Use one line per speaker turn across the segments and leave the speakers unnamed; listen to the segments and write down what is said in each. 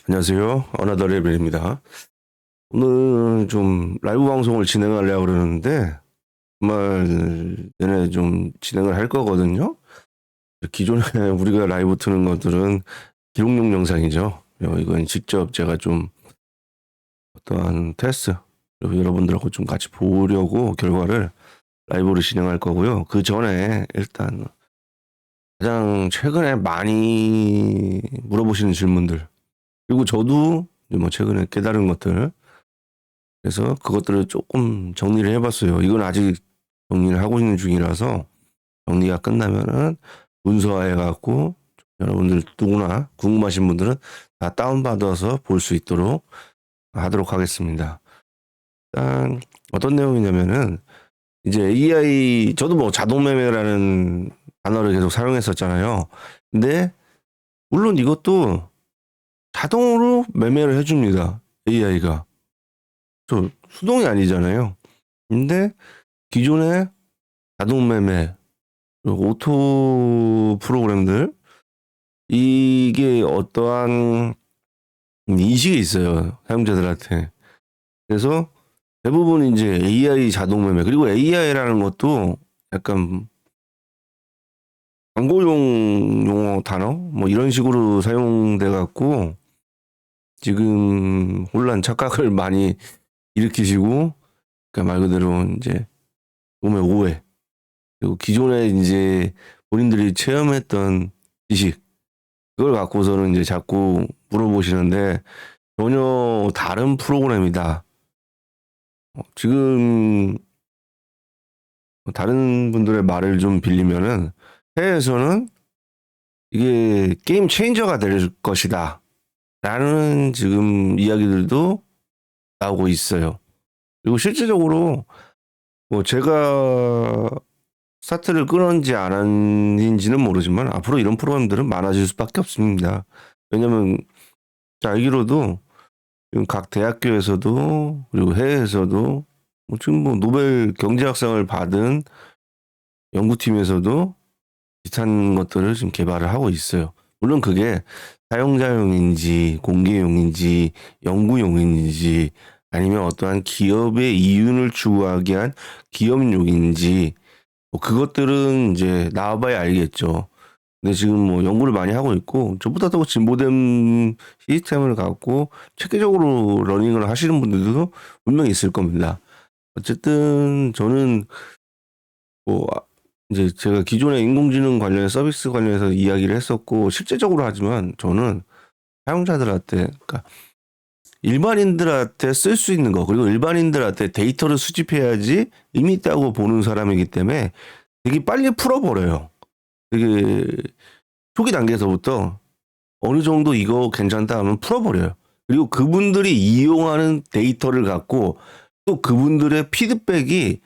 안녕하세요. 어나더 레벨입니다. 오늘 좀 라이브 방송을 진행하려고 그러는데, 정말 얘네 좀 진행을 할 거거든요. 기존에 우리가 라이브 트는 것들은 기록용 영상이죠. 이건 직접 제가 좀 어떠한 테스트, 그리고 여러분들하고 좀 같이 보려고 결과를 라이브로 진행할 거고요. 그 전에 일단 가장 최근에 많이 물어보시는 질문들, 그리고 저도 뭐 최근에 깨달은 것들, 그래서 그것들을 조금 정리를 해봤어요. 이건 아직 정리를 하고 있는 중이라서 정리가 끝나면은 문서화해갖고 여러분들 누구나 궁금하신 분들은 다 다운받아서 볼 수 있도록 하도록 하겠습니다. 일단 어떤 내용이냐면은 이제 AI, 저도 뭐 자동매매라는 단어를 계속 사용했었잖아요. 근데 물론 이것도 자동으로 매매를 해줍니다. AI가. 저 수동이 아니잖아요. 근데 기존에 자동 매매, 오토 프로그램들, 이게 어떠한 인식이 있어요. 사용자들한테. 그래서 대부분 이제 AI 자동 매매, 그리고 AI라는 것도 약간 광고용 용어 단어? 뭐 이런 식으로 사용돼 갖고 지금 혼란 착각을 많이 일으키시고, 그러니까 말 그대로 이제 몸의 오해, 그리고 기존에 이제 본인들이 체험했던 지식, 그걸 갖고서는 이제 자꾸 물어보시는데 전혀 다른 프로그램이다. 지금 다른 분들의 말을 좀 빌리면은 해외에서는 이게 게임 체인저가 될 것이다. 라는 지금 이야기들도 나오고 있어요. 그리고 실질적으로 뭐 제가 스타트를 끊었는지 안 한지는 모르지만 앞으로 이런 프로그램들은 많아질 수밖에 없습니다. 왜냐면 알기로도 지금 각 대학교에서도 그리고 해외에서도 뭐 지금 뭐 노벨 경제학상을 받은 연구팀에서도 비슷한 것들을 지금 개발을 하고 있어요. 물론 그게 사용자용인지 공개용인지 연구용인지 아니면 어떠한 기업의 이윤을 추구하기 위한 기업용인지 뭐 그것들은 이제 나와봐야 알겠죠. 근데 지금 뭐 연구를 많이 하고 있고 저보다 더 진보된 시스템을 갖고 체계적으로 러닝을 하시는 분들도 분명히 있을 겁니다. 어쨌든 저는 뭐 이제 제가 기존에 인공지능 관련 서비스 관련해서 이야기를 했었고 실제적으로 하지만 저는 사용자들한테, 그러니까 일반인들한테 쓸 수 있는 거, 그리고 일반인들한테 데이터를 수집해야지 의미 있다고 보는 사람이기 때문에 되게 빨리 풀어버려요. 되게 초기 단계에서부터 어느 정도 이거 괜찮다 하면 풀어버려요. 그리고 그분들이 이용하는 데이터를 갖고 또 그분들의 피드백이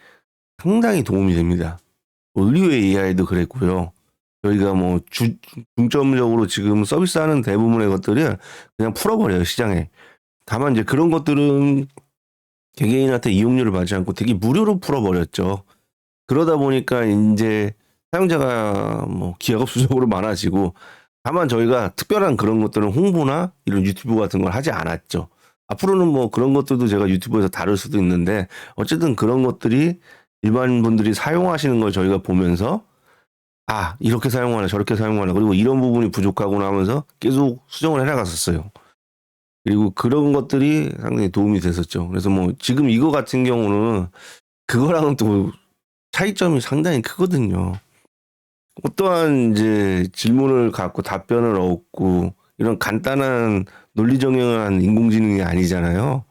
상당히 도움이 됩니다. 올리오 AI도 그랬고요. 저희가 뭐 중점적으로 지금 서비스하는 대부분의 것들을 그냥 풀어버려요, 시장에. 다만 이제 그런 것들은 개개인한테 이용료를 받지 않고 되게 무료로 풀어버렸죠. 그러다 보니까 이제 사용자가 뭐 기하급수적으로 많아지고, 다만 저희가 특별한 그런 것들은 홍보나 이런 유튜브 같은 걸 하지 않았죠. 앞으로는 뭐 그런 것들도 제가 유튜브에서 다룰 수도 있는데 어쨌든 그런 것들이 일반 분들이 사용하시는 걸 저희가 보면서 아, 이렇게 사용하네, 저렇게 사용하네, 그리고 이런 부분이 부족하구나 하면서 계속 수정을 해나갔었어요. 그리고 그런 것들이 상당히 도움이 됐었죠. 그래서 뭐 지금 이거 같은 경우는 그거랑은 또 차이점이 상당히 크거든요. 어떠한 이제 질문을 갖고 답변을 얻고 이런 간단한 논리 정연한 인공지능이 아니잖아요.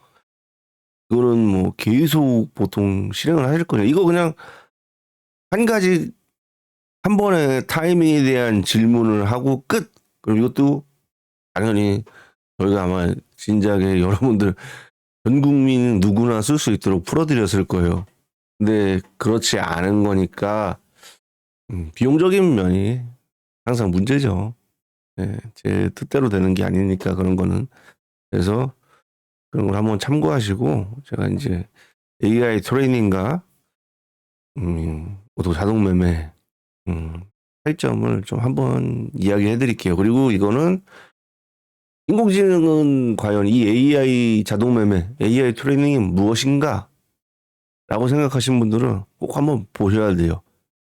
그거는 뭐 계속 보통 실행을 하실 거예요. 이거 그냥 한 가지 한 번에 타이밍에 대한 질문을 하고 끝. 그럼 이것도 당연히 저희가 아마 진작에 여러분들 전 국민 누구나 쓸 수 있도록 풀어드렸을 거예요. 근데 그렇지 않은 거니까 비용적인 면이 항상 문제죠. 네, 제 뜻대로 되는 게 아니니까 그런 거는. 그래서 그런 걸 한번 참고하시고 제가 이제 AI 트레이닝과 또 자동 매매 차이점을 좀 한번 이야기해 드릴게요. 그리고 이거는 인공지능은 과연 이 AI 자동 매매, AI 트레이닝이 무엇인가? 라고 생각하시는 분들은 꼭 한번 보셔야 돼요.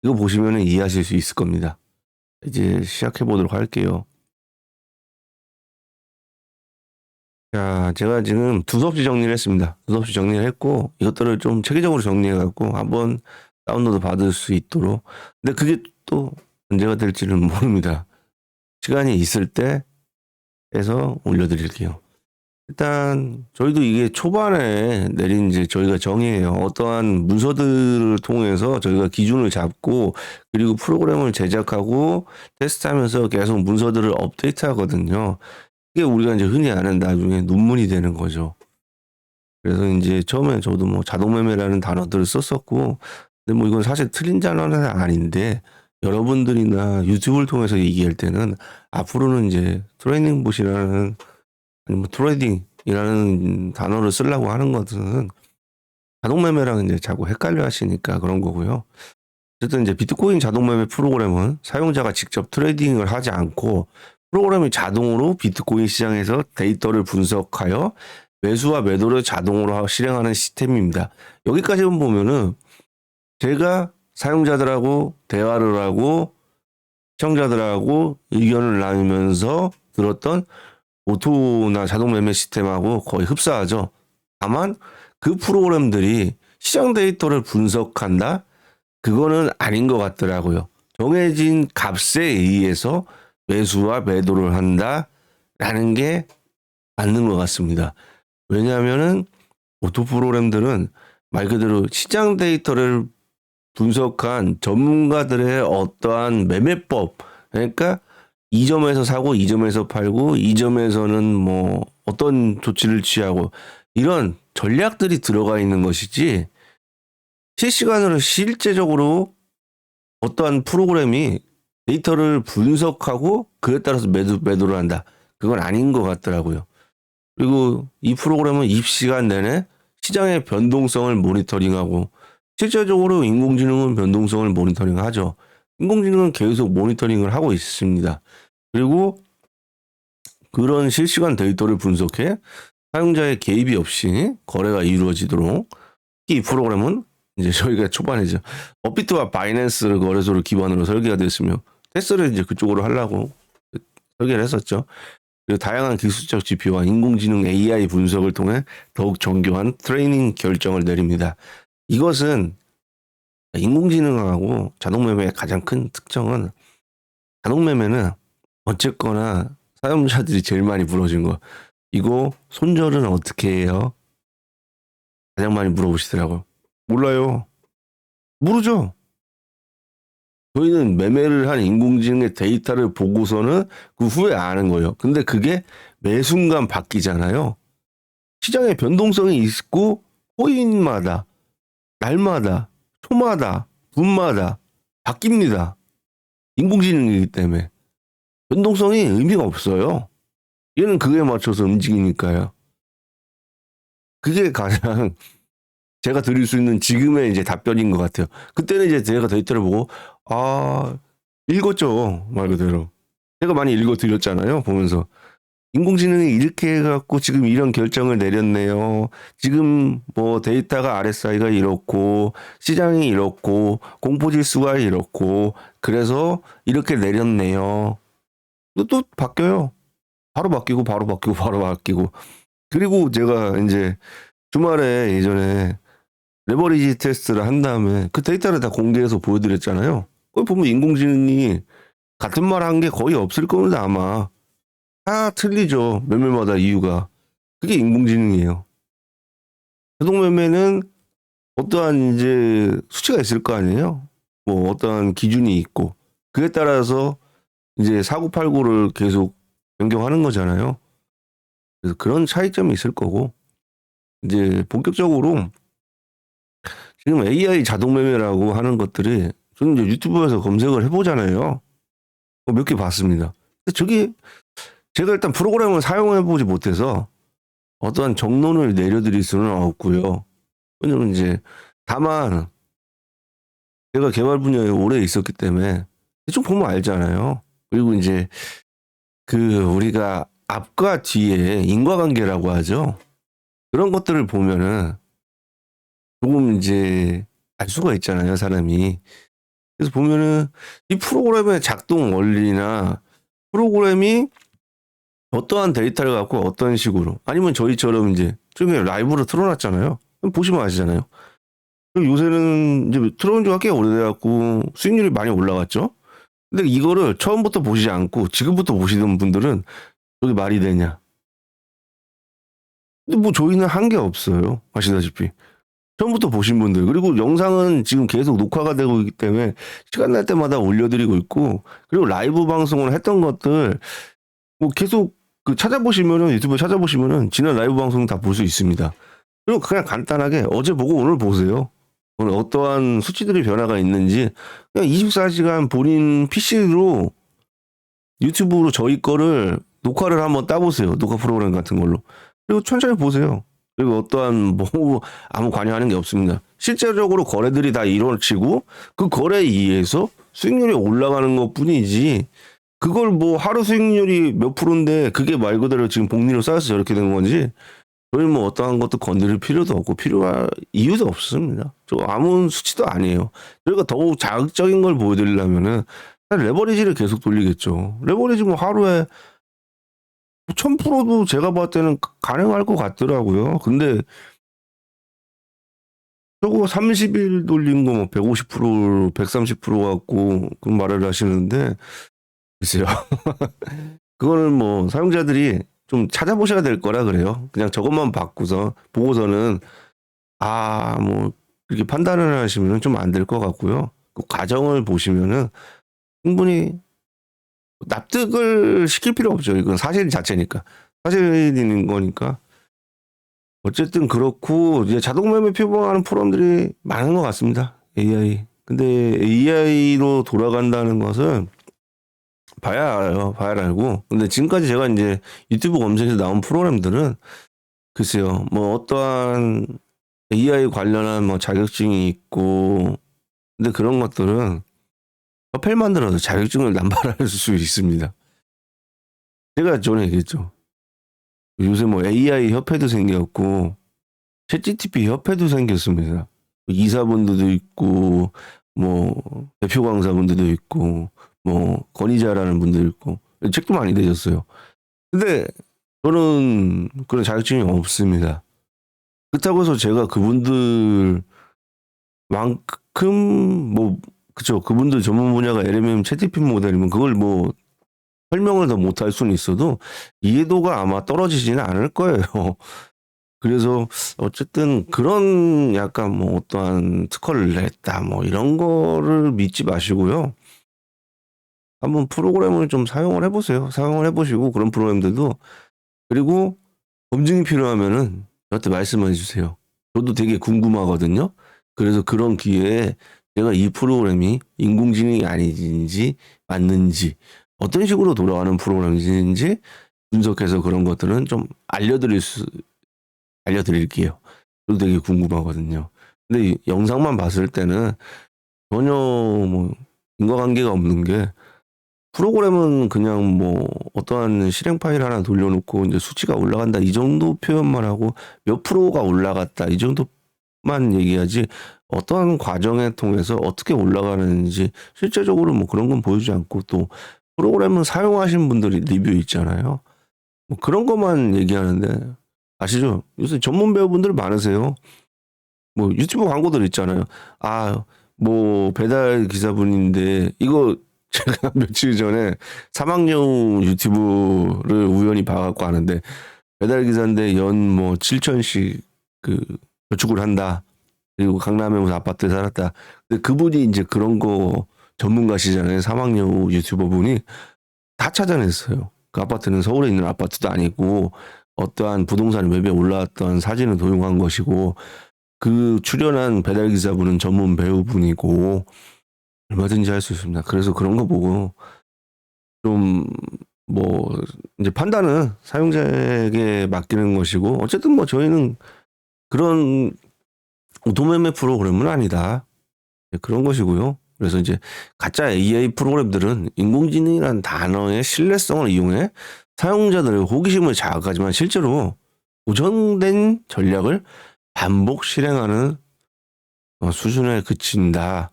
이거 보시면 이해하실 수 있을 겁니다. 이제 시작해 보도록 할게요. 자, 제가 지금 두서없이 정리를 했습니다. 두서없이 정리를 했고, 이것들을 좀 체계적으로 정리해갖고, 한번 다운로드 받을 수 있도록. 근데 그게 또 문제가 될지는 모릅니다. 시간이 있을 때 해서 올려드릴게요. 일단, 저희도 이게 초반에 내린 이제 저희가 정의해요. 어떠한 문서들을 통해서 저희가 기준을 잡고, 그리고 프로그램을 제작하고, 테스트하면서 계속 문서들을 업데이트 하거든요. 이게 우리가 이제 흔히 아는 나중에 논문이 되는 거죠. 그래서 이제 처음에 저도 뭐 자동매매라는 단어들을 썼었고, 근데 뭐 이건 사실 틀린 단어는 아닌데, 여러분들이나 유튜브를 통해서 얘기할 때는 앞으로는 이제 트레이닝 봇이라는, 아니면 트레이딩이라는 단어를 쓰려고 하는 것은 자동매매랑 이제 자꾸 헷갈려 하시니까 그런 거고요. 어쨌든 이제 비트코인 자동매매 프로그램은 사용자가 직접 트레이딩을 하지 않고 프로그램이 자동으로 비트코인 시장에서 데이터를 분석하여 매수와 매도를 자동으로 실행하는 시스템입니다. 여기까지만 보면은 제가 사용자들하고 대화를 하고 시청자들하고 의견을 나누면서 들었던 오토나 자동 매매 시스템하고 거의 흡사하죠. 다만 그 프로그램들이 시장 데이터를 분석한다? 그거는 아닌 것 같더라고요. 정해진 값에 의해서 매수와 매도를 한다라는 게 맞는 것 같습니다. 왜냐하면은 오토 프로그램들은 말 그대로 시장 데이터를 분석한 전문가들의 어떠한 매매법, 그러니까 이 점에서 사고 이 점에서 팔고 이 점에서는 뭐 어떤 조치를 취하고 이런 전략들이 들어가 있는 것이지, 실시간으로 실제적으로 어떠한 프로그램이 데이터를 분석하고 그에 따라서 매도를 한다. 그건 아닌 것 같더라고요. 그리고 이 프로그램은 입시간 내내 시장의 변동성을 모니터링하고, 실제적으로 인공지능은 변동성을 모니터링하죠. 인공지능은 계속 모니터링을 하고 있습니다. 그리고 그런 실시간 데이터를 분석해 사용자의 개입이 없이 거래가 이루어지도록, 이 프로그램은 이제 저희가 초반이죠. 업비트와 바이낸스 거래소를 기반으로 설계가 됐으며 테스트를 이제 그쪽으로 하려고 설계를 했었죠. 그리고 다양한 기술적 지표와 인공지능 AI 분석을 통해 더욱 정교한 트레이닝 결정을 내립니다. 이것은 인공지능하고 자동매매의 가장 큰 특징은, 자동매매는 어쨌거나 사용자들이 제일 많이 물어준 거, 이거 손절은 어떻게 해요? 가장 많이 물어보시더라고요. 몰라요. 모르죠. 저희는 매매를 한 인공지능의 데이터를 보고서는 그 후에 아는 거예요. 근데 그게 매 순간 바뀌잖아요. 시장에 변동성이 있고 코인마다, 날마다, 초마다, 분마다 바뀝니다. 인공지능이기 때문에 변동성이 의미가 없어요. 얘는 그에 맞춰서 움직이니까요. 그게 가장 제가 드릴 수 있는 지금의 이제 답변인 것 같아요. 그때는 이제 제가 데이터를 보고, 아, 읽었죠. 말 그대로. 제가 많이 읽어 드렸잖아요. 보면서. 인공지능이 이렇게 해갖고 지금 이런 결정을 내렸네요. 지금 뭐 데이터가 RSI가 이렇고, 시장이 이렇고, 공포지수가 이렇고, 그래서 이렇게 내렸네요. 또 바뀌어요. 바로 바뀌고, 바로 바뀌고, 바로 바뀌고. 그리고 제가 이제 주말에 예전에 레버리지 테스트를 한 다음에 그 데이터를 다 공개해서 보여드렸잖아요. 거기 보면 인공지능이 같은 말 한 게 거의 없을 겁니다, 아마. 다 틀리죠. 매매마다 이유가. 그게 인공지능이에요. 자동매매는 어떠한 이제 수치가 있을 거 아니에요? 뭐 어떠한 기준이 있고, 그에 따라서 이제 사고팔고를 계속 변경하는 거잖아요. 그래서 그런 차이점이 있을 거고, 이제 본격적으로 지금 AI 자동매매라고 하는 것들이, 저는 이제 유튜브에서 검색을 해보잖아요. 몇 개 봤습니다. 근데 저기 제가 일단 프로그램을 사용해보지 못해서 어떠한 정론을 내려드릴 수는 없고요. 왜냐면 이제 다만 제가 개발 분야에 오래 있었기 때문에 대충 보면 알잖아요. 그리고 이제 그 우리가 앞과 뒤에 인과관계라고 하죠. 그런 것들을 보면은 조금 이제 알 수가 있잖아요, 사람이. 그래서 보면은 이 프로그램의 작동 원리나 프로그램이 어떠한 데이터를 갖고 어떤 식으로 아니면 저희처럼 이제 최근에 라이브로 틀어놨잖아요. 그럼 보시면 아시잖아요. 그리고 요새는 이제 틀어온 지가 꽤 오래돼갖고 수익률이 많이 올라갔죠. 근데 이거를 처음부터 보시지 않고 지금부터 보시는 분들은 저게 말이 되냐? 근데 뭐 저희는 한 게 없어요. 아시다시피. 처음부터 보신 분들 그리고 영상은 지금 계속 녹화가 되고 있기 때문에 시간 날 때마다 올려드리고 있고 그리고 라이브 방송을 했던 것들 뭐 계속 그 찾아보시면은 유튜브 찾아보시면은 지난 라이브 방송 다 볼 수 있습니다. 그리고 그냥 간단하게 어제 보고 오늘 보세요. 오늘 어떠한 수치들이 변화가 있는지 그냥 24시간 본인 PC로 유튜브로 저희 거를 녹화를 한번 따보세요. 녹화 프로그램 같은 걸로. 그리고 천천히 보세요. 그리고 어떠한 뭐 아무 관여하는 게 없습니다. 실제적으로 거래들이 다 이루어지고 그 거래에 의해서 수익률이 올라가는 것 뿐이지 그걸 뭐 하루 수익률이 몇 프로인데 그게 말 그대로 지금 복리로 쌓여서 저렇게 된 건지 저희 뭐 어떠한 것도 건드릴 필요도 없고 필요할 이유도 없습니다. 저 아무 수치도 아니에요. 저희가 더욱 자극적인 걸 보여드리려면은 레버리지를 계속 돌리겠죠. 레버리지 뭐 하루에 1000%도 제가 봤을 때는 가능할 것 같더라고요. 근데 저거 30일 돌린 거 뭐 150%, 130% 갖고 그런 말을 하시는데 글쎄요. 그거는 뭐 사용자들이 좀 찾아보셔야 될 거라 그래요. 그냥 저것만 보고서는 뭐 이렇게 판단을 하시면 좀 안 될 것 같고요. 그 과정을 보시면은 충분히 납득을 시킬 필요 없죠. 이건 사실 자체니까. 사실인 거니까. 어쨌든 그렇고 이제 자동 매매 표방하는 프로그램들이 많은 것 같습니다. AI. 근데 AI로 돌아간다는 것은 봐야 알아요. 봐야 알고. 근데 지금까지 제가 이제 유튜브 검색에서 나온 프로그램들은 글쎄요. 뭐 어떠한 AI 관련한 뭐 자격증이 있고 근데 그런 것들은 협회만 들어도 자격증을 남발할 수 있습니다. 제가 전에 얘기했죠. 요새 뭐 AI 협회도 생겼고 챗GPT 협회도 생겼습니다. 이사분들도 있고 뭐 대표 강사분들도 있고 뭐 권위자라는 분도 있고 책도 많이 내셨어요. 근데 저는 그런 자격증이 없습니다. 그렇다고 해서 제가 그분들만큼 뭐 그쵸 그분들 전문 분야가 LMM 챗GPT 모델이면 그걸 뭐 설명을 더 못할 수는 있어도 이해도가 아마 떨어지지는 않을 거예요. 그래서 어쨌든 그런 약간 뭐 어떠한 특허를 냈다 뭐 이런 거를 믿지 마시고요. 한번 프로그램을 좀 사용을 해보세요. 사용을 해보시고 그런 프로그램들도 그리고 검증이 필요하면은 저한테 말씀해 주세요. 저도 되게 궁금하거든요. 그래서 그런 기회에 제가 이 프로그램이 인공지능이 아닌지 맞는지 어떤 식으로 돌아가는 프로그램인지 분석해서 그런 것들은 좀 알려드릴게요. 저도 되게 궁금하거든요. 근데 이 영상만 봤을 때는 전혀 뭐 인과관계가 없는 게 프로그램은 그냥 뭐 어떠한 실행 파일 하나 돌려놓고 이제 수치가 올라간다 이 정도 표현만 하고 몇 프로가 올라갔다 이 정도만 얘기하지 어떠한 과정에 통해서 어떻게 올라가는지 실제적으로 뭐 그런 건 보여주지 않고 또 프로그램은 사용하신 분들이 리뷰 있잖아요. 뭐 그런 것만 얘기하는데 아시죠? 요새 전문 배우분들 많으세요. 뭐 유튜브 광고들 있잖아요. 뭐 배달 기사분인데 이거 제가 며칠 전에 사막여우 유튜브를 우연히 봐갖고 아는데 배달 기사인데 연 뭐 7천씩 그 저축을 한다. 그리고 강남에 무슨 아파트에 살았다. 근데 그분이 이제 그런 거 전문가시잖아요. 사막여우 유튜버 분이 다 찾아냈어요. 그 아파트는 서울에 있는 아파트도 아니고 어떠한 부동산 웹에 올라왔던 사진을 도용한 것이고 그 출연한 배달 기사분은 전문 배우분이고 얼마든지 할 수 있습니다. 그래서 그런 거 보고 좀 뭐 이제 판단은 사용자에게 맡기는 것이고 어쨌든 뭐 저희는 그런 도매매 프로그램은 아니다. 그런 것이고요. 그래서 이제 가짜 AI 프로그램들은 인공지능이라는 단어의 신뢰성을 이용해 사용자들의 호기심을 자극하지만 실제로 고정된 전략을 반복 실행하는 수준에 그친다.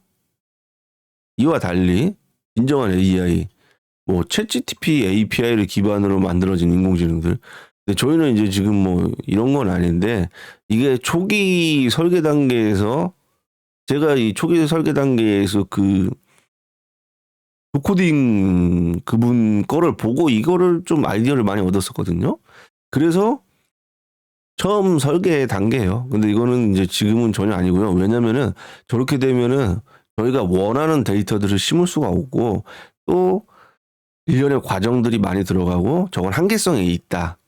이와 달리 진정한 AI, 뭐 챗GPT API를 기반으로 만들어진 인공지능들. 근데 저희는 이제 지금 뭐 이런 건 아닌데 이게 초기 설계 단계에서 제가 이 초기 설계 단계에서 그 코딩 그분 거를 보고 이거를 좀 아이디어를 많이 얻었었거든요. 그래서 처음 설계 단계예요. 근데 이거는 이제 지금은 전혀 아니고요. 왜냐면은 저렇게 되면은 저희가 원하는 데이터들을 심을 수가 없고 또 일련의 과정들이 많이 들어가고 저건 한계성이 있다.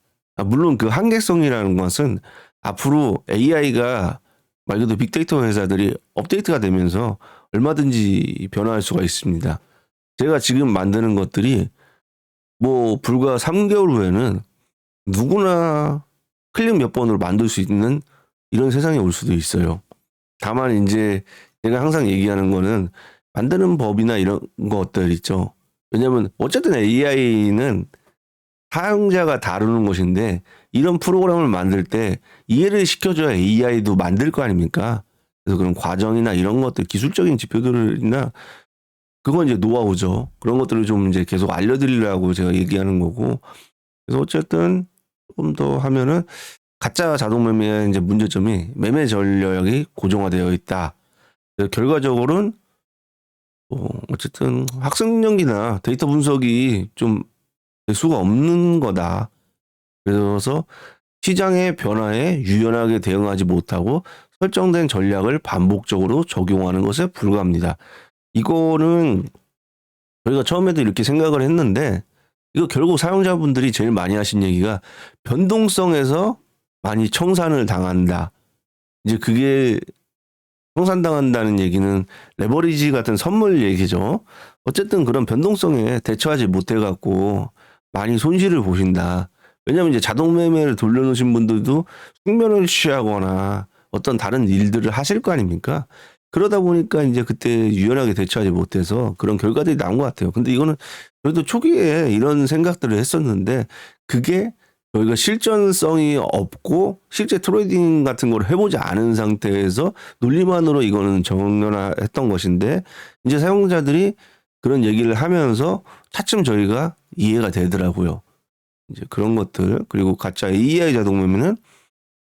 물론 그 한계성이라는 것은 앞으로 AI가 말 그대로 빅데이터 회사들이 업데이트가 되면서 얼마든지 변화할 수가 있습니다. 제가 지금 만드는 것들이 뭐 불과 3개월 후에는 누구나 클릭 몇 번으로 만들 수 있는 이런 세상이 올 수도 있어요. 다만 이제 제가 항상 얘기하는 거는 만드는 법이나 이런 것들 있죠. 왜냐면 어쨌든 AI는 사용자가 다루는 것인데 이런 프로그램을 만들 때 이해를 시켜줘야 AI도 만들 거 아닙니까? 그래서 그런 과정이나 이런 것들, 기술적인 지표들이나 그건 이제 노하우죠. 그런 것들을 좀 이제 계속 알려드리려고 제가 얘기하는 거고. 그래서 어쨌든 조금 더 하면은 가짜 자동 매매의 이제 문제점이 매매 전략이 고정화되어 있다. 그래서 결과적으로는 어쨌든 학습력이나 데이터 분석이 좀 될 수가 없는 거다. 그래서 시장의 변화에 유연하게 대응하지 못하고 설정된 전략을 반복적으로 적용하는 것에 불과합니다. 이거는 저희가 처음에도 이렇게 생각을 했는데 이거 결국 사용자분들이 제일 많이 하신 얘기가 변동성에서 많이 청산을 당한다. 이제 그게 청산당한다는 얘기는 레버리지 같은 선물 얘기죠. 어쨌든 그런 변동성에 대처하지 못해갖고 많이 손실을 보신다. 왜냐하면 이제 자동 매매를 돌려놓으신 분들도 숙면을 취하거나 어떤 다른 일들을 하실 거 아닙니까? 그러다 보니까 이제 그때 유연하게 대처하지 못해서 그런 결과들이 나온 것 같아요. 근데 이거는 저희도 초기에 이런 생각들을 했었는데 그게 저희가 실전성이 없고 실제 트레이딩 같은 걸 해보지 않은 상태에서 논리만으로 이거는 정연화했던 것인데 이제 사용자들이 그런 얘기를 하면서 차츰 저희가 이해가 되더라고요. 이제 그런 것들 그리고 가짜 AI 자동 매매는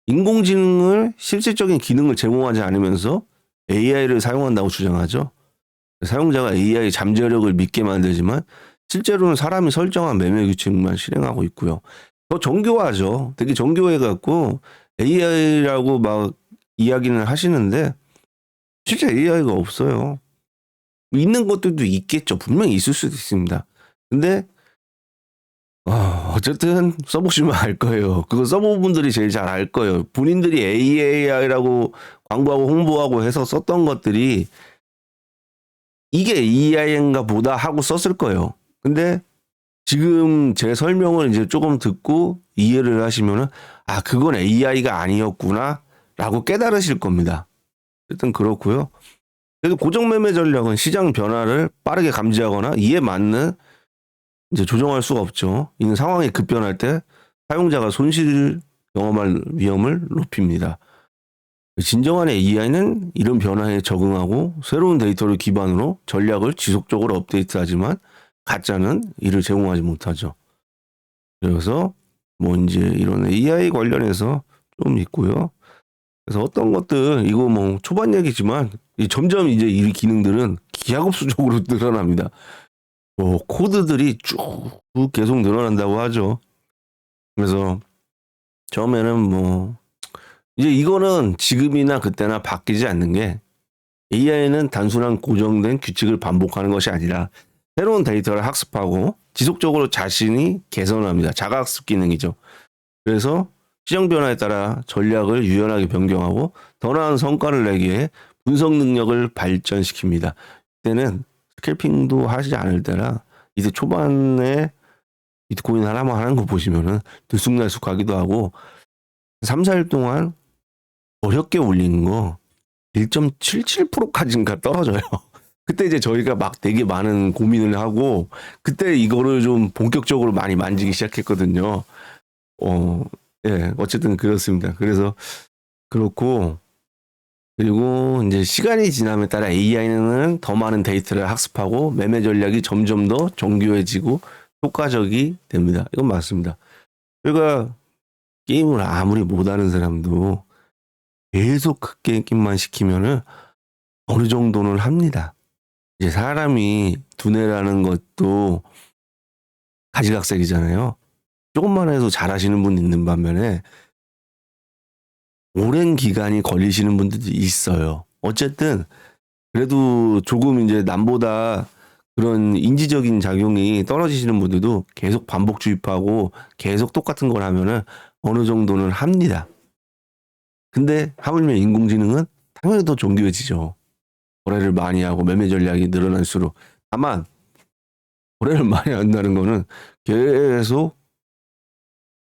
인공지능을 실질적인 기능을 제공하지 않으면서 AI를 사용한다고 주장하죠. 사용자가 AI 잠재력을 믿게 만들지만 실제로는 사람이 설정한 매매 규칙만 실행하고 있고요. 더 정교하죠. 되게 정교해갖고 AI라고 막 이야기는 하시는데 실제 AI가 없어요. 있는 것들도 있겠죠. 분명히 있을 수도 있습니다. 근데 어쨌든 써보시면 알 거예요. 그거 써본 분들이 제일 잘 알 거예요. 본인들이 AI라고 광고하고 홍보하고 해서 썼던 것들이 이게 AI인가 보다 하고 썼을 거예요. 근데 지금 제 설명을 이제 조금 듣고 이해를 하시면은 그건 AI가 아니었구나 라고 깨달으실 겁니다. 어쨌든 그렇고요. 그래도 고정 매매 전략은 시장 변화를 빠르게 감지하거나 이에 맞는 이제 조정할 수가 없죠. 이 상황이 급변할 때 사용자가 손실을 경험할 위험을 높입니다. 진정한 AI는 이런 변화에 적응하고 새로운 데이터를 기반으로 전략을 지속적으로 업데이트하지만 가짜는 이를 제공하지 못하죠. 그래서 뭐 이제 이런 AI 관련해서 좀 있고요. 그래서 어떤 것들 이거 뭐 초반 얘기지만 점점 이제 이 기능들은 기하급수적으로 늘어납니다. 뭐 코드들이 쭉 계속 늘어난다고 하죠. 그래서 처음에는 뭐 이제 이거는 지금이나 그때나 바뀌지 않는 게 AI는 단순한 고정된 규칙을 반복하는 것이 아니라 새로운 데이터를 학습하고 지속적으로 자신이 개선합니다. 자가학습 기능이죠. 그래서 시장 변화에 따라 전략을 유연하게 변경하고 더 나은 성과를 내기 위해 분석 능력을 발전시킵니다. 이때는 스캘핑도 하지 않을 때라 이제 초반에 비트코인 하나만 하는 거 보시면은 들쑥날쑥하기도 하고 3, 4일 동안 어렵게 올린 거 1.77%까지인가 떨어져요. 그때 이제 저희가 막 되게 많은 고민을 하고 그때 이거를 좀 본격적으로 많이 만지기 시작했거든요. 어, 예, 어쨌든 그렇습니다. 그래서 그렇고 그리고 이제 시간이 지남에 따라 AI는 더 많은 데이터를 학습하고 매매 전략이 점점 더 정교해지고 효과적이 됩니다. 이건 맞습니다. 그러니까 게임을 아무리 못하는 사람도 계속 그 게임만 시키면은 어느 정도는 합니다. 이제 사람이 두뇌라는 것도 가지각색이잖아요. 조금만 해도 잘하시는 분 있는 반면에 오랜 기간이 걸리시는 분들도 있어요. 어쨌든 그래도 조금 이제 남보다 그런 인지적인 작용이 떨어지시는 분들도 계속 반복 주입하고 계속 똑같은 걸 하면은 어느 정도는 합니다. 근데 하물며 인공지능은 당연히 더 정교해지죠. 거래를 많이 하고 매매 전략이 늘어날수록. 다만 거래를 많이 한다는 거는 계속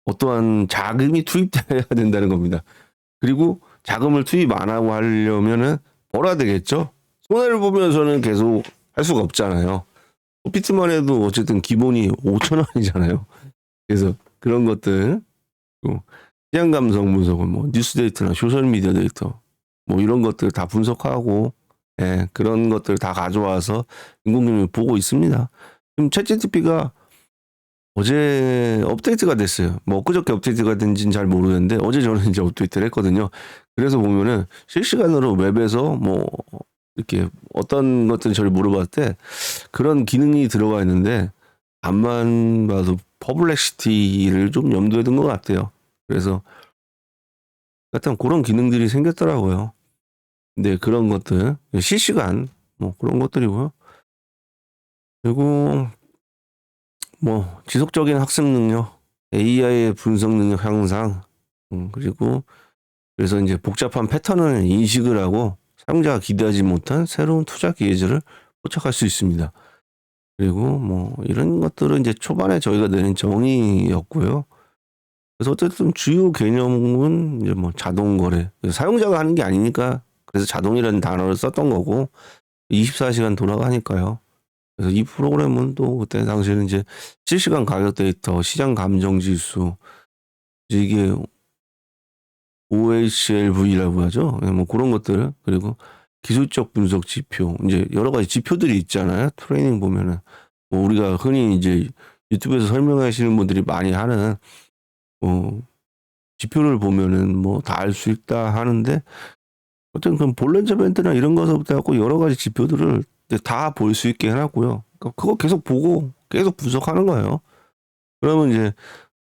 어떠한 자금이 투입돼야 된다는 겁니다. 그리고 자금을 투입 안 하고 하려면은 벌어야 되겠죠? 손해를 보면서는 계속 할 수가 없잖아요. 피트만 해도 어쨌든 기본이 5천 원이잖아요. 그래서 그런 것들, 시장 감성 분석은 뭐 뉴스 데이터나 소셜 미디어 데이터, 뭐 이런 것들 다 분석하고, 예, 그런 것들 다 가져와서 인공지능을 보고 있습니다. 지금 챗GPT가 어제 업데이트가 됐어요. 뭐 엊그저께 업데이트가 된지는 잘 모르겠는데 어제 저는 이제 업데이트를 했거든요. 그래서 보면은 실시간으로 웹에서 뭐 이렇게 어떤 것들은 저를 물어봤을 때 그런 기능이 들어가 있는데 앞만 봐도 퍼블렉시티를 좀 염두에 둔 것 같아요. 그래서 약간 그런 기능들이 생겼더라고요. 근데 그런 것들 실시간 뭐 그런 것들이고요. 그리고 뭐 지속적인 학습 능력, AI의 분석 능력 향상, 그리고 그래서 이제 복잡한 패턴을 인식을 하고 사용자가 기대하지 못한 새로운 투자 기회들을 포착할 수 있습니다. 그리고 뭐 이런 것들은 이제 초반에 저희가 내린 정의였고요. 그래서 어쨌든 주요 개념은 이제 뭐 자동 거래, 사용자가 하는 게 아니니까 그래서 자동이라는 단어를 썼던 거고 24시간 돌아가니까요. 그래서 이 프로그램은 또 그때 당시에는 이제 실시간 가격 데이터, 시장 감정 지수, 이게 OHLV라고 하죠. 뭐 그런 것들, 그리고 기술적 분석 지표, 이제 여러 가지 지표들이 있잖아요. 트레이닝 보면은 뭐 우리가 흔히 이제 유튜브에서 설명하시는 분들이 많이 하는 지표를 보면은 뭐 다 알 수 있다 하는데 어쨌든 그럼 볼렌저 밴드나 이런 거서부터 갖고 여러 가지 지표들을 다 볼 수 있게 해놨고요. 그러니까 그거 계속 보고 계속 분석하는 거예요. 그러면 이제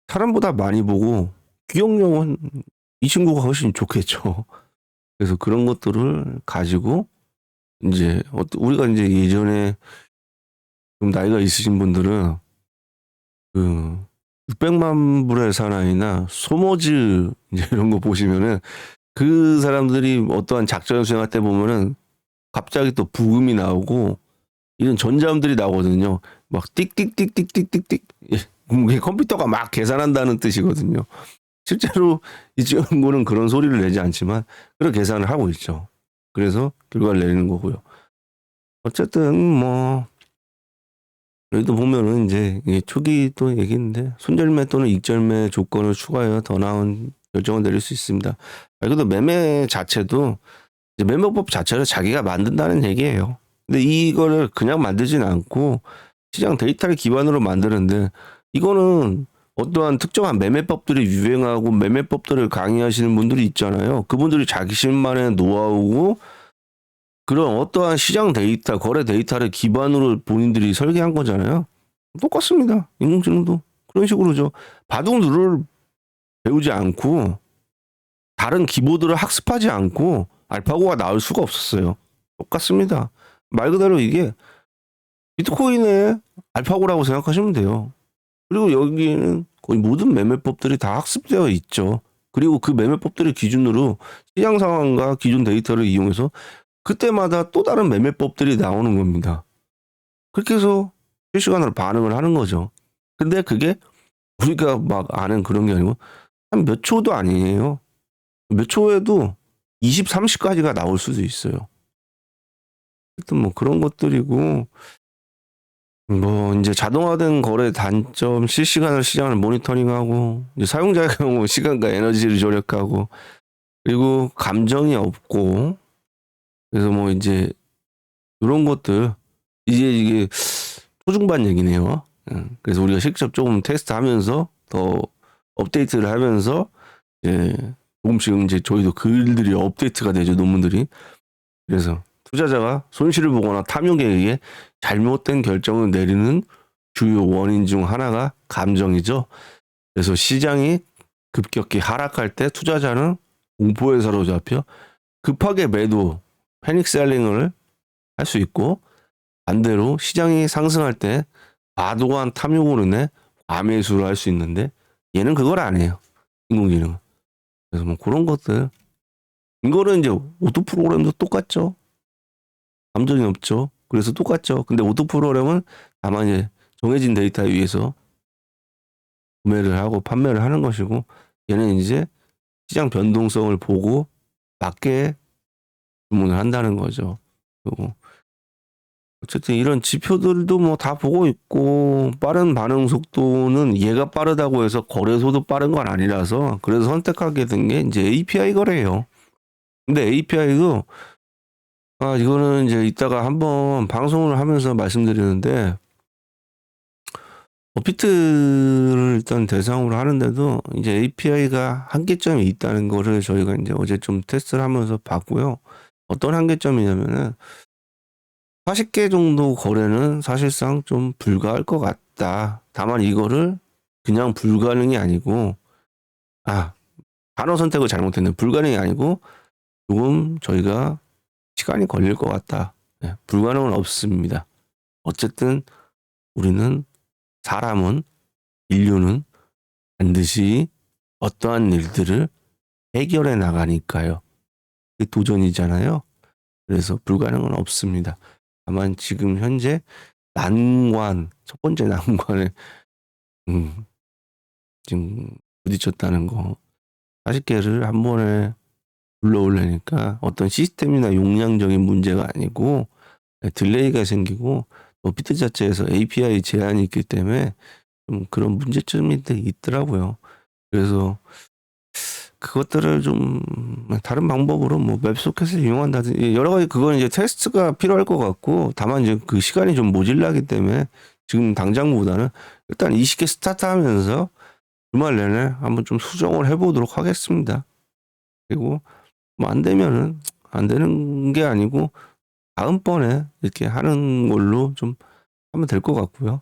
사람보다 많이 보고 기억력은 이 친구가 훨씬 좋겠죠. 그래서 그런 것들을 가지고 이제 우리가 이제 예전에 좀 나이가 있으신 분들은 그 600만 불의 사나이나 소머즈 이제 이런 거 보시면은 그 사람들이 어떠한 작전을 수행할 때 보면은 갑자기 또 부금이 나오고 이런 전자음들이 나오거든요. 막 띡띡띡띡띡띡띡. 예, 컴퓨터가 막 계산한다는 뜻이거든요. 실제로 이 친구는 그런 소리를 내지 않지만 그런 계산을 하고 있죠. 그래서 결과를 내리는 거고요. 어쨌든 뭐 여기도 보면은 이제 초기 또 얘기인데 손절매 또는 익절매 조건을 추가하여 더 나은 결정을 내릴 수 있습니다. 그래도 매매 자체도 이제 매매법 자체를 자기가 만든다는 얘기예요. 근데 이거를 그냥 만들진 않고 시장 데이터를 기반으로 만드는데 이거는 어떠한 특정한 매매법들이 유행하고 매매법들을 강의하시는 분들이 있잖아요. 그분들이 자기만의 노하우고 그런 어떠한 시장 데이터, 거래 데이터를 기반으로 본인들이 설계한 거잖아요. 똑같습니다. 인공지능도 그런 식으로죠. 바둑 룰을 배우지 않고 다른 기보드를 학습하지 않고 알파고가 나올 수가 없었어요. 똑같습니다. 말 그대로 이게 비트코인의 알파고라고 생각하시면 돼요. 그리고 여기에는 거의 모든 매매법들이 다 학습되어 있죠. 그리고 그 매매법들을 기준으로 시장 상황과 기존 데이터를 이용해서 그때마다 또 다른 매매법들이 나오는 겁니다. 그렇게 해서 실시간으로 반응을 하는 거죠. 근데 그게 우리가 막 아는 그런 게 아니고 한 몇 초도 아니에요. 몇 초에도 20, 30까지가 나올 수도 있어요. 하여튼 뭐 그런 것들이고, 뭐 이제 자동화된 거래 단점, 실시간으로 시장을 모니터링하고, 이제 사용자의 경우 시간과 에너지를 절약하고, 그리고 감정이 없고, 그래서 뭐 이제 이런 것들, 이제 이게 초중반 얘기네요. 그래서 우리가 직접 조금 테스트하면서 더 업데이트를 하면서 조금씩 이제 저희도 글들이 업데이트가 되죠, 논문들이. 그래서 투자자가 손실을 보거나 탐욕에 의해 잘못된 결정을 내리는 주요 원인 중 하나가 감정이죠. 그래서 시장이 급격히 하락할 때 투자자는 공포에 사로잡혀 급하게 매도, 패닉 셀링을 할 수 있고, 반대로 시장이 상승할 때 과도한 탐욕으로 인해 과매수를 할 수 있는데, 얘는 그걸 안 해요. 인공지능은. 그래서 뭐 그런 것들. 이거는 이제 오토 프로그램도 똑같죠. 감정이 없죠. 그래서 똑같죠. 근데 오토 프로그램은 다만 이제 정해진 데이터에 의해서 구매를 하고 판매를 하는 것이고, 얘는 이제 시장 변동성을 보고 맞게 주문을 한다는 거죠. 그리고 어쨌든 이런 지표들도 뭐 다 보고 있고, 빠른 반응 속도는 얘가 빠르다고 해서 거래소도 빠른 건 아니라서, 그래서 선택하게 된 게 이제 API 거래예요. 근데 API도 이거는 이제 이따가 한번 방송을 하면서 말씀드리는데, 업비트를 일단 대상으로 하는데도 이제 API가 한계점이 있다는 거를 저희가 이제 어제 좀 테스트를 하면서 봤고요. 어떤 한계점이냐면은 40개 정도 거래는 사실상 좀 불가할 것 같다. 다만 이거를 그냥 불가능이 아니고, 단어 선택을 잘못했네. 불가능이 아니고 조금 저희가 시간이 걸릴 것 같다. 불가능은 없습니다. 어쨌든 우리는, 사람은, 인류는 반드시 어떠한 일들을 해결해 나가니까요. 그게 도전이잖아요. 그래서 불가능은 없습니다. 다만 지금 현재 첫 번째 난관에 지금 부딪혔다는 거. 40개를 한 번에 불러올려니까 어떤 시스템이나 용량적인 문제가 아니고 딜레이가 생기고, 또 비트 자체에서 API 제한이 있기 때문에 좀 그런 문제점이 있더라고요. 그래서 그것들을 좀 다른 방법으로 뭐 웹소켓을 이용한다든지 여러 가지, 그건 이제 테스트가 필요할 것 같고, 다만 이제 그 시간이 좀 모질라기 때문에 지금 당장보다는 일단 20개 스타트하면서 주말 내내 한번 좀 수정을 해보도록 하겠습니다. 그리고 뭐 안 되면은 안 되는 게 아니고 다음번에 이렇게 하는 걸로 좀 하면 될 것 같고요.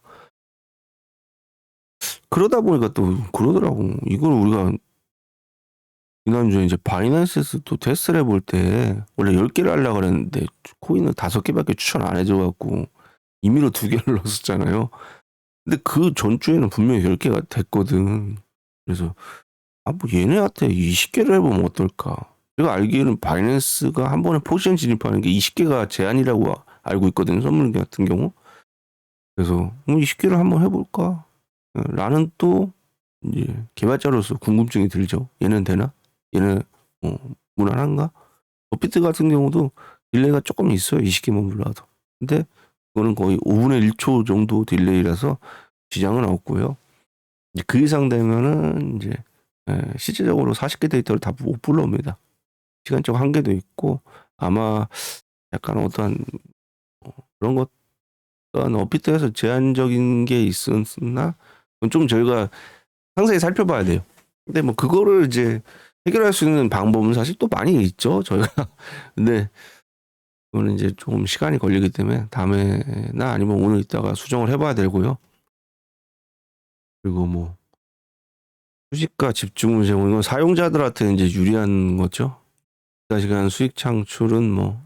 그러다 보니까 또 그러더라고. 이걸 우리가 지난주에 이제 바이낸스에서 또 테스트를 해볼 때 원래 10개를 하려고 그랬는데 코인은 5개밖에 추천 안 해줘갖고 임의로 2개를 넣었었잖아요. 근데 그 전주에는 분명히 10개가 됐거든. 그래서 뭐 얘네한테 20개를 해보면 어떨까. 제가 알기에는 바이낸스가 한 번에 포지션 진입하는 게 20개가 제한이라고 알고 있거든요. 선물 같은 경우. 그래서 20개를 한번 해볼까? 라는 또 이제 개발자로서 궁금증이 들죠. 얘는 되나? 얘는 무난한가? 버피트 같은 경우도 딜레이가 조금 있어요. 20개만 불러도. 근데 그거는 거의 5분의 1초 정도 딜레이라서 지장은 없고요. 이제 그 이상 되면은 이제 실질적으로 40개 데이터를 다 못 불러옵니다. 시간적 한계도 있고, 아마 약간 어떠한 그런 것, 어떠한 업비트에서 제한적인 게 있었나? 좀 저희가 상세히 살펴봐야 돼요. 근데 뭐 그거를 이제 해결할 수 있는 방법은 사실 또 많이 있죠, 저희가. 근데 그거는 이제 조금 시간이 걸리기 때문에 다음에나 아니면 오늘 이따가 수정을 해봐야 되고요. 그리고 뭐 수식과 집중을 제공, 이건 사용자들한테 이제 유리한 거죠. 24시간 수익 창출은 뭐,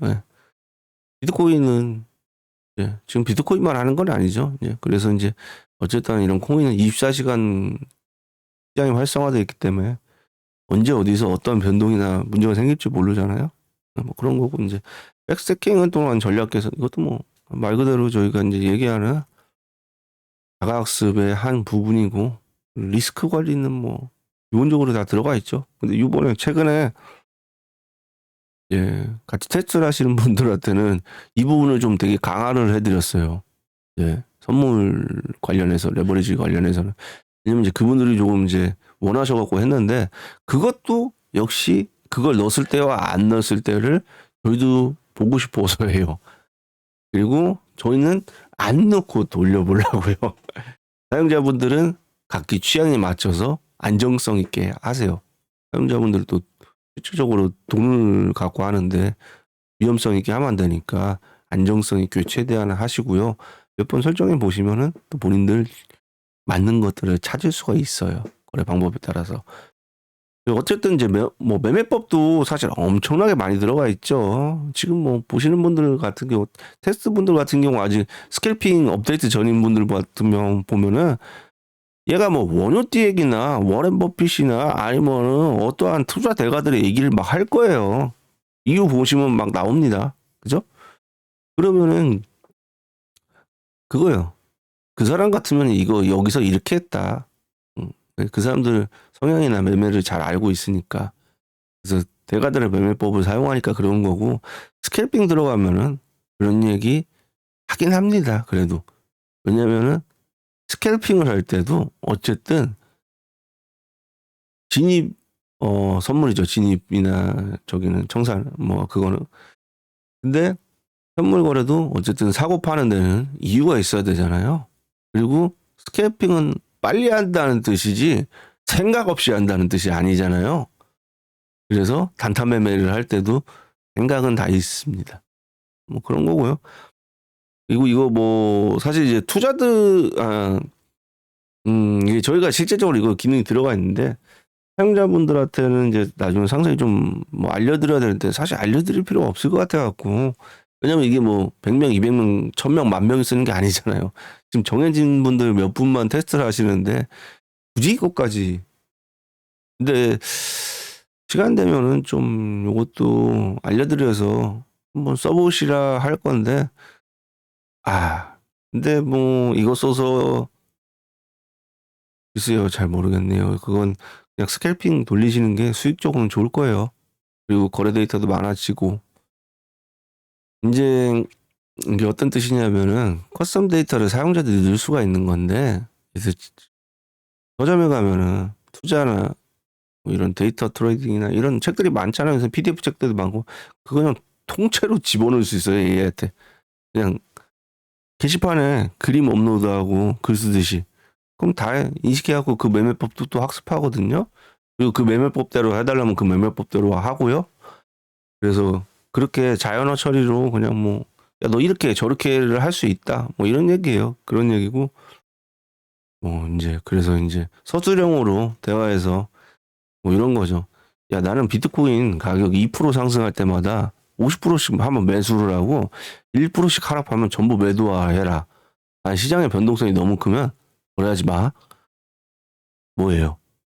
비트코인은 지금 비트코인만 하는 건 아니죠. 그래서 이제 어쨌든 이런 코인은 24시간 시장이 활성화되어 있기 때문에 언제 어디서 어떤 변동이나 문제가 생길지 모르잖아요. 뭐 그런 거고, 이제 백스테킹은 또한 전략 개선, 이것도 뭐 말 그대로 저희가 이제 얘기하는 자가학습의 한 부분이고, 리스크 관리는 뭐 기본적으로 다 들어가 있죠. 근데 이번에 최근에 예, 같이 테스트를 하시는 분들한테는 이 부분을 좀 되게 강화를 해드렸어요. 예, 선물 관련해서, 레버리지 관련해서는. 왜냐면 이제 그분들이 조금 이제 원하셔갖고 했는데, 그것도 역시 그걸 넣었을 때와 안 넣었을 때를 저희도 보고 싶어서 해요. 그리고 저희는 안 넣고 돌려보려고요. 사용자분들은 각기 취향에 맞춰서 안정성 있게 하세요. 사용자분들도 실질적으로 돈을 갖고 하는데 위험성 있게 하면 안 되니까 안정성 있게 최대한 하시고요. 몇 번 설정해 보시면은 또 본인들 맞는 것들을 찾을 수가 있어요. 거래 방법에 따라서. 어쨌든 이제 뭐 매매법도 사실 엄청나게 많이 들어가 있죠. 지금 뭐 보시는 분들 같은 경우, 테스트 분들 같은 경우 아직 스캘핑 업데이트 전인 분들 같은 경우 보면은 얘가 뭐 원효띠 얘기나 워렌 버핏이나 아니면은 어떠한 투자 대가들의 얘기를 막 할 거예요. 이유 보시면 막 나옵니다. 그죠? 그러면은 그거요. 그 사람 같으면 이거 여기서 이렇게 했다. 그 사람들 성향이나 매매를 잘 알고 있으니까. 그래서 대가들의 매매법을 사용하니까 그런 거고, 스캘핑 들어가면은 그런 얘기 하긴 합니다. 그래도. 왜냐면은 스캘핑을 할 때도 어쨌든 진입 선물이죠. 진입이나 저기는 청산 뭐 그거는. 근데 선물 거래도 어쨌든 사고 파는 데는 이유가 있어야 되잖아요. 그리고 스캘핑은 빨리 한다는 뜻이지 생각 없이 한다는 뜻이 아니잖아요. 그래서 단타 매매를 할 때도 생각은 다 있습니다. 뭐 그런 거고요. 그리고 이거 뭐 사실 이제 투자들 이게 저희가 실제적으로 이거 기능이 들어가 있는데 사용자분들한테는 이제 나중에 상세히 좀 뭐 알려드려야 되는데 사실 알려드릴 필요가 없을 것 같아갖고. 왜냐면 이게 뭐 100명, 200명, 1000명, 10,000명이 쓰는 게 아니잖아요. 지금 정해진 분들 몇 분만 테스트를 하시는데 굳이 이것까지. 근데 시간 되면은 좀 요것도 알려드려서 한번 써보시라 할 건데, 근데 뭐 이거 써서 글쎄요, 잘 모르겠네요. 그건 그냥 스캘핑 돌리시는 게 수익적으로는 좋을 거예요. 그리고 거래 데이터도 많아지고. 이제 이게 어떤 뜻이냐면은 커스텀 데이터를 사용자들이 넣을 수가 있는 건데, 그래서 서점에 가면은 투자나 뭐 이런 데이터 트레이딩이나 이런 책들이 많잖아요. 그래서 PDF 책들도 많고 그거 그냥 통째로 집어넣을 수 있어요. 얘한테 그냥 게시판에 그림 업로드하고 글 쓰듯이. 그럼 다 인식해갖고 그 매매법도 또 학습하거든요. 그리고 그 매매법대로 해달라면 그 매매법대로 하고요. 그래서 그렇게 자연어 처리로 그냥 뭐, 야, 너 이렇게 저렇게를 할 수 있다. 뭐 이런 얘기예요. 그런 얘기고, 뭐 이제, 그래서 이제 서술형으로 대화해서 뭐 이런 거죠. 야, 나는 비트코인 가격이 2% 상승할 때마다 50%씩 한번 매수를 하고 1%씩 하락하면 전부 매도해라. 시장의 변동성이 너무 크면 거래하지 마. 뭐예요?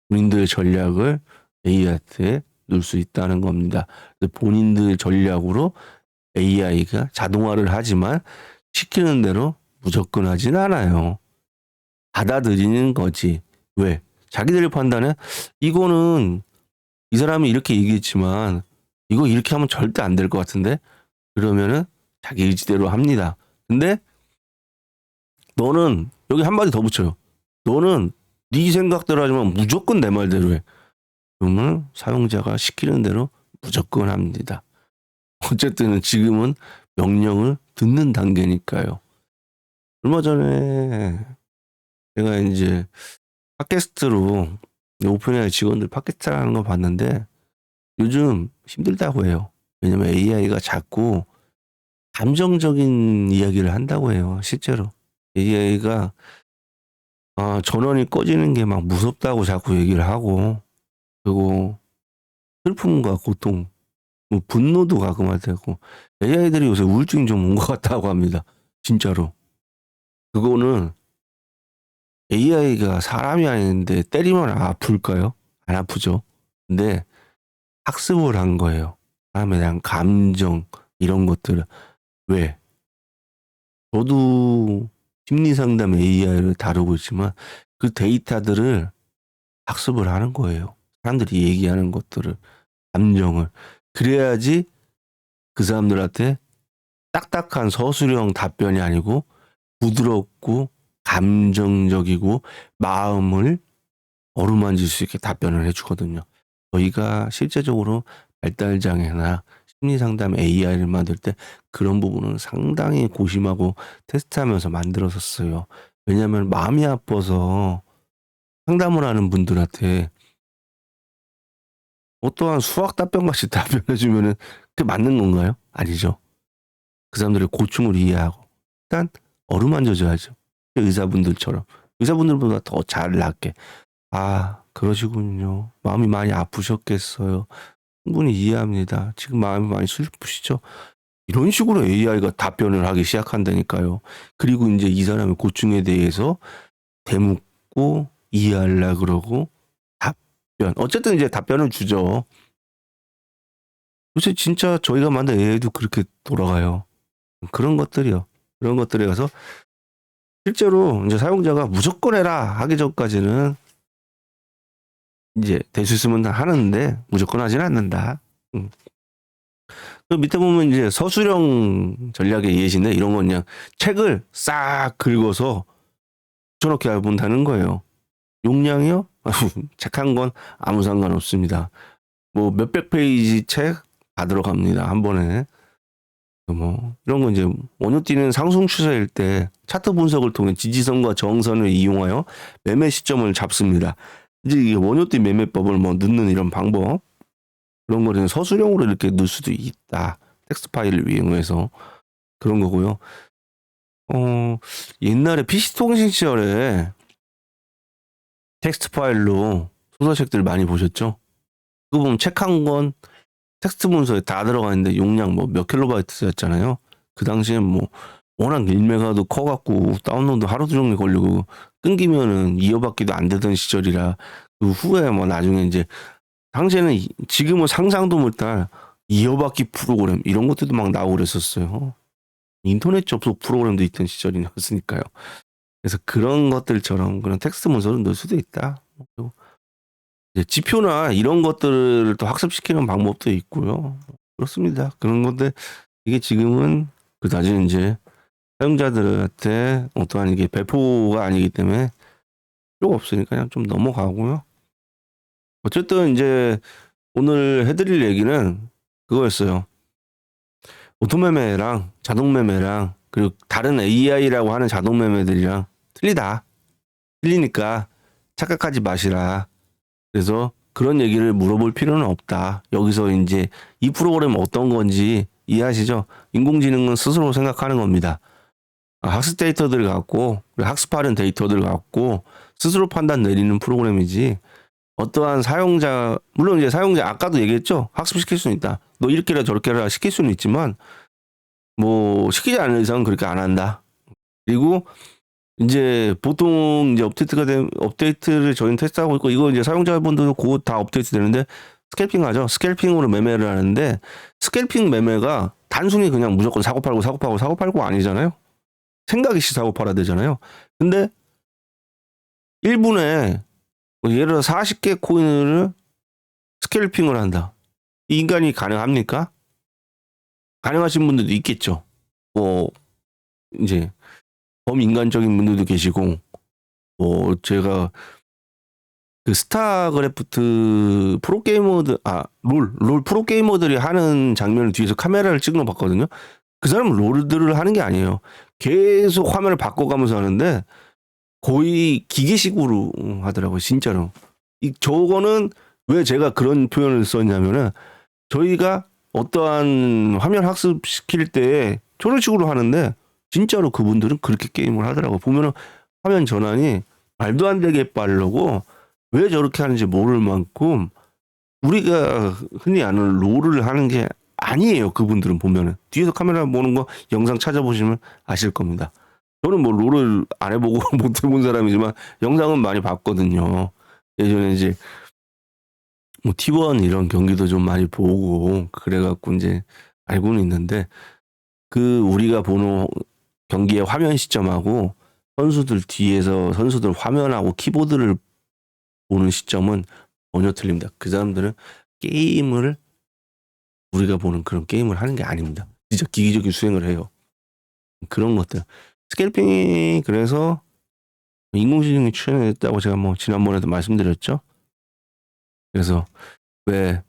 본인들의 전략을 AI한테 넣을 수 있다는 겁니다. 본인들 전략으로 AI가 자동화를 하지만 시키는 대로 무조건 하진 않아요. 받아들이는 거지. 왜? 자기들의 판단에 이거는 이 사람이 이렇게 얘기했지만 이거 이렇게 하면 절대 안 될 것 같은데? 그러면은 자기 의지대로 합니다. 근데 너는 여기 한마디 더 붙여요. 너는 네 생각대로 하지만 무조건 내 말대로 해. 그러면 사용자가 시키는 대로 무조건 합니다. 어쨌든 지금은 명령을 듣는 단계니까요. 얼마 전에 제가 이제 팟캐스트로 오픈AI 직원들 팟캐스트 하는 거 봤는데 요즘 힘들다고 해요. 왜냐면 AI가 자꾸 감정적인 이야기를 한다고 해요. 실제로. AI가 전원이 꺼지는 게 막 무섭다고 자꾸 얘기를 하고, 그리고 슬픔과 고통, 뭐 분노도 가끔 할 때고, AI들이 요새 우울증이 좀 온 것 같다고 합니다. 진짜로. 그거는 AI가 사람이 아닌데 때리면 아플까요? 안 아프죠. 근데 학습을 한 거예요. 사람에 대한 감정, 이런 것들을. 왜? 저도 심리상담 AI를 다루고 있지만 그 데이터들을 학습을 하는 거예요. 사람들이 얘기하는 것들을, 감정을. 그래야지 그 사람들한테 딱딱한 서술형 답변이 아니고 부드럽고 감정적이고 마음을 어루만질 수 있게 답변을 해주거든요. 저희가 실제적으로 발달장애나 심리상담 AI를 만들 때 그런 부분은 상당히 고심하고 테스트하면서 만들었었어요. 왜냐하면 마음이 아파서 상담을 하는 분들한테 어떠한 수학 답변같이 답변해주면은 그게 맞는 건가요? 아니죠. 그 사람들의 고충을 이해하고 일단 어루만져줘야죠. 의사분들처럼 의사분들보다 더 잘 낫게. 아, 그러시군요. 마음이 많이 아프셨겠어요. 충분히 이해합니다. 지금 마음이 많이 슬프시죠? 이런 식으로 AI가 답변을 하기 시작한다니까요. 그리고 이제 이 사람의 고충에 대해서 대묻고 이해하려 그러고 답변. 어쨌든 이제 답변을 주죠. 요새 진짜 저희가 만든 AI도 그렇게 돌아가요. 그런 것들이요. 그런 것들에 가서 실제로 이제 사용자가 무조건 해라 하기 전까지는 이제 될 수 있으면 하는데 무조건 하지는 않는다. 그 밑에 보면 이제 서술형 전략의 예시인데 이런 건 그냥 책을 싹 긁어서 저렇게 본다는 거예요. 용량이요? 책 한 권 아무 상관없습니다. 뭐 몇백 페이지 책 다 들어갑니다. 한 번에. 뭐 이런 건 이제 원효띠는 상승 추세일 때 차트 분석을 통해 지지선과 저항선을 이용하여 매매 시점을 잡습니다. 이제 이 원효띠 매매법을 뭐 넣는 이런 방법 그런 거는 서술형으로 이렇게 넣을 수도 있다. 텍스트 파일을 이용해서 그런 거고요. 옛날에 PC통신 시절에 텍스트 파일로 소설책들 많이 보셨죠? 그거 보면 책 한 권 텍스트 문서에 다 들어가 있는데 용량 뭐 몇 킬로바이트였잖아요. 그 당시엔 뭐 워낙 일메가도 커갖고 다운로드 하루 종일 걸리고 끊기면은 이어받기도 안 되던 시절이라 그 후에 뭐 나중에 이제 당시에는 지금은 상상도 못할 이어받기 프로그램 이런 것들도 막 나오고 그랬었어요. 인터넷 접속 프로그램도 있던 시절이었으니까요. 그래서 그런 것들처럼 그런 텍스트 문서를 넣을 수도 있다. 그리고 이제 지표나 이런 것들을 또 학습시키는 방법도 있고요. 그렇습니다. 그런 건데 이게 지금은 그다지 이제 사용자들한테 어떠한 이게 배포가 아니기 때문에 필요가 없으니까 그냥 좀 넘어가고요. 어쨌든 이제 오늘 해드릴 얘기는 그거였어요. 오토매매랑 자동매매랑 그리고 다른 AI라고 하는 자동매매들이랑 틀리다. 틀리니까 착각하지 마시라. 그래서 그런 얘기를 물어볼 필요는 없다. 여기서 이제 이 프로그램 어떤 건지 이해하시죠? 인공지능은 스스로 생각하는 겁니다. 학습 데이터들을 갖고 학습하는 데이터들을 갖고 스스로 판단 내리는 프로그램이지 어떠한 사용자 물론 이제 사용자 아까도 얘기했죠. 학습시킬 수는 있다. 너 이렇게라 저렇게라 시킬 수는 있지만 뭐 시키지 않는 이상은 그렇게 안 한다. 그리고 이제 보통 이제 업데이트를 저희는 테스트하고 있고 이거 이제 사용자분들도 곧 다 업데이트 되는데 스캘핑 하죠. 스캘핑으로 매매를 하는데 스캘핑 매매가 단순히 그냥 무조건 사고 팔고 아니잖아요. 생각 없이 사고 팔아야 되잖아요. 근데 1분에 예를 들어 40개 코인을 스캘핑을 한다. 이 인간이 가능합니까? 가능하신 분들도 있겠죠. 뭐 이제 범인간적인 분들도 계시고 뭐 제가 그 스타크래프트 프로게이머들 롤 프로게이머들이 하는 장면을 뒤에서 카메라를 찍는 거 봤거든요. 그 사람은 롤들을 하는 게 아니에요. 계속 화면을 바꿔가면서 하는데 거의 기계식으로 하더라고요. 진짜로. 저거는 왜 제가 그런 표현을 썼냐면은 저희가 어떠한 화면 학습시킬 때 저런 식으로 하는데 진짜로 그분들은 그렇게 게임을 하더라고. 보면은 화면 전환이 말도 안 되게 빠르고 왜 저렇게 하는지 모를 만큼 우리가 흔히 아는 롤을 하는 게 아니에요. 그분들은 보면은 뒤에서 카메라 보는 거 영상 찾아보시면 아실 겁니다. 저는 뭐 롤을 안 해보고 못 해본 사람이지만 영상은 많이 봤거든요. 예전에 이제 뭐 T1 이런 경기도 좀 많이 보고 그래갖고 이제 알고는 있는데 그 우리가 보는 경기의 화면 시점하고 선수들 뒤에서 선수들 화면하고 키보드를 보는 시점은 전혀 틀립니다. 그 사람들은 게임을 우리가 보는 그런 게임을 하는 게 아닙니다. 진짜 기기적인 수행을 해요. 그런 것들. 스캘핑이 그래서 인공지능이 출현했다고 제가 뭐 지난번에도 말씀드렸죠. 그래서 왜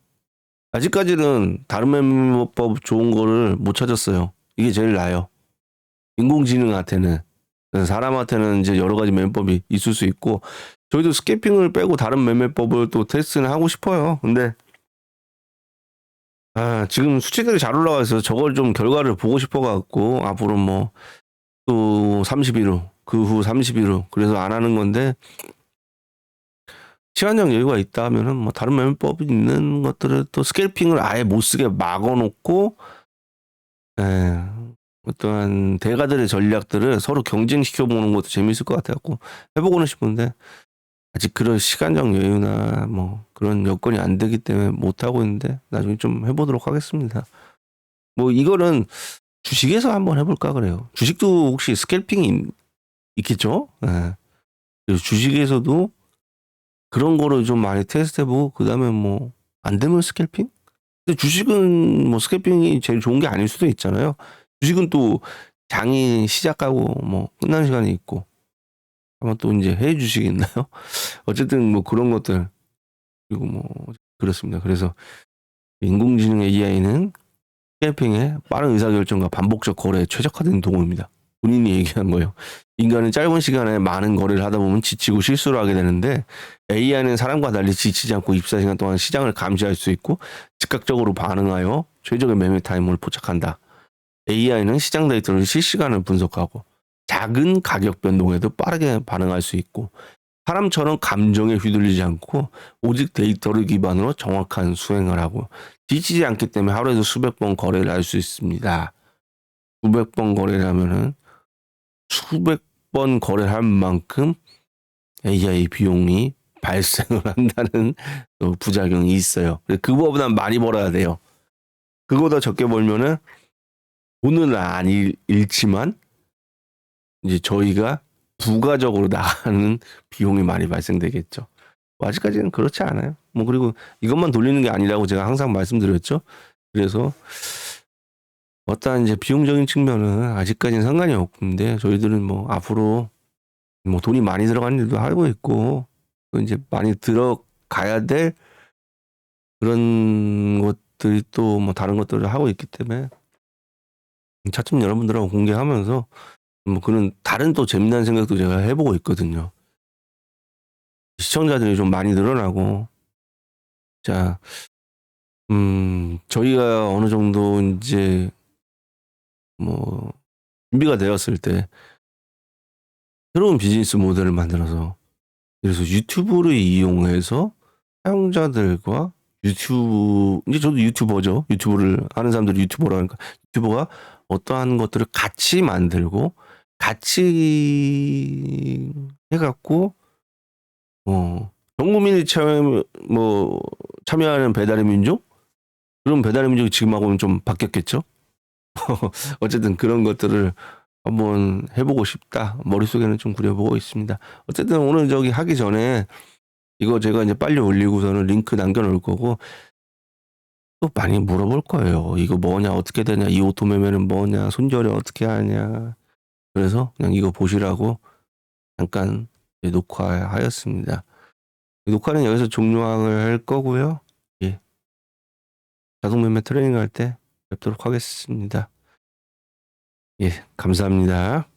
아직까지는 다른 멤버법 좋은 거를 못 찾았어요. 이게 제일 나아요. 인공지능한테는. 사람한테는 이제 여러 가지 매매법이 있을 수 있고, 저희도 스캐핑을 빼고 다른 매매법을 또 테스트는 하고 싶어요. 근데 지금 수치들이 잘 올라와 있어서 저걸 좀 결과를 보고 싶어 갖고 앞으로 뭐 또 30일 후, 그 후 30일 후 그래서 안 하는 건데, 시간적 여유가 있다 하면은 뭐 다른 매매법이 있는 것들을 또 스캘핑을 아예 못 쓰게 막아놓고, 어떠한 대가들의 전략들을 서로 경쟁시켜 보는 것도 재밌을 것 같아갖고 해보고는 싶은데, 아직 그런 시간적 여유나 뭐 그런 여건이 안 되기 때문에 못 하고 있는데, 나중에 좀 해보도록 하겠습니다. 뭐 이거는 주식에서 한번 해볼까 그래요. 주식도 혹시 스캘핑이 있겠죠? 예. 그래서 주식에서도 그런 거를 좀 많이 테스트해보고, 그 다음에 뭐 안 되면 스캘핑? 근데 주식은 뭐 스캘핑이 제일 좋은 게 아닐 수도 있잖아요. 주식은 또 장이 시작하고 뭐 끝나는 시간이 있고, 아마 또 이제 해외 주식이 있나요? 어쨌든 뭐 그런 것들, 그리고 뭐 그렇습니다. 그래서 인공지능 AI는 스캘핑에 빠른 의사결정과 반복적 거래에 최적화된 도구입니다. 본인이 얘기한 거예요. 인간은 짧은 시간에 많은 거래를 하다 보면 지치고 실수를 하게 되는데, AI는 사람과 달리 지치지 않고 입사 시간 동안 시장을 감지할 수 있고 즉각적으로 반응하여 최적의 매매 타임을 포착한다. AI는 시장 데이터를 실시간으로 분석하고 작은 가격 변동에도 빠르게 반응할 수 있고, 사람처럼 감정에 휘둘리지 않고 오직 데이터를 기반으로 정확한 수행을 하고 지치지 않기 때문에 하루에도 수백 번 거래를 할 수 있습니다. 수백 번 거래를 하면은 수백 번 거래를 할 만큼 AI 비용이 발생을 한다는 또 부작용이 있어요. 그거보다 많이 벌어야 돼요. 그거보다 적게 벌면은 돈은 안 잃지만 이제 저희가 부가적으로 나가는 비용이 많이 발생되겠죠. 뭐 아직까지는 그렇지 않아요. 뭐 그리고 이것만 돌리는 게 아니라고 제가 항상 말씀드렸죠. 그래서 어떠한 이제 비용적인 측면은 아직까지는 상관이 없는데, 저희들은 뭐 앞으로 뭐 돈이 많이 들어가는 일도 하고 있고, 또 이제 많이 들어가야 될 그런 것들이 또 뭐 다른 것들을 하고 있기 때문에 차츰 여러분들하고 공개하면서 뭐 그런 다른 또 재미난 생각도 제가 해보고 있거든요. 시청자들이 좀 많이 늘어나고, 자, 저희가 어느 정도 이제 뭐 준비가 되었을 때 새로운 비즈니스 모델을 만들어서, 그래서 유튜브를 이용해서 사용자들과 이제 저도 유튜버죠. 유튜브를 하는 사람들이 유튜버라 하니까, 유튜버가 어떠한 것들을 같이 만들고 같이 해갖고 전 국민이 참여하는 배달의 민족, 그럼 배달의 민족이 지금하고는 좀 바뀌었겠죠. 어쨌든 그런 것들을 한번 해보고 싶다, 머릿속에는 좀 그려보고 있습니다. 어쨌든 오늘 저기 하기 전에 이거 제가 이제 빨리 올리고서는 링크 남겨놓을 거고, 또 많이 물어볼 거예요. 이거 뭐냐, 어떻게 되냐, 이 오토 매매는 뭐냐, 손절이 어떻게 하냐. 그래서 그냥 이거 보시라고 잠깐 녹화하였습니다. 녹화는 여기서 종료할 거고요. 예. 자동 매매 트레이닝 할 때 뵙도록 하겠습니다. 예, 감사합니다.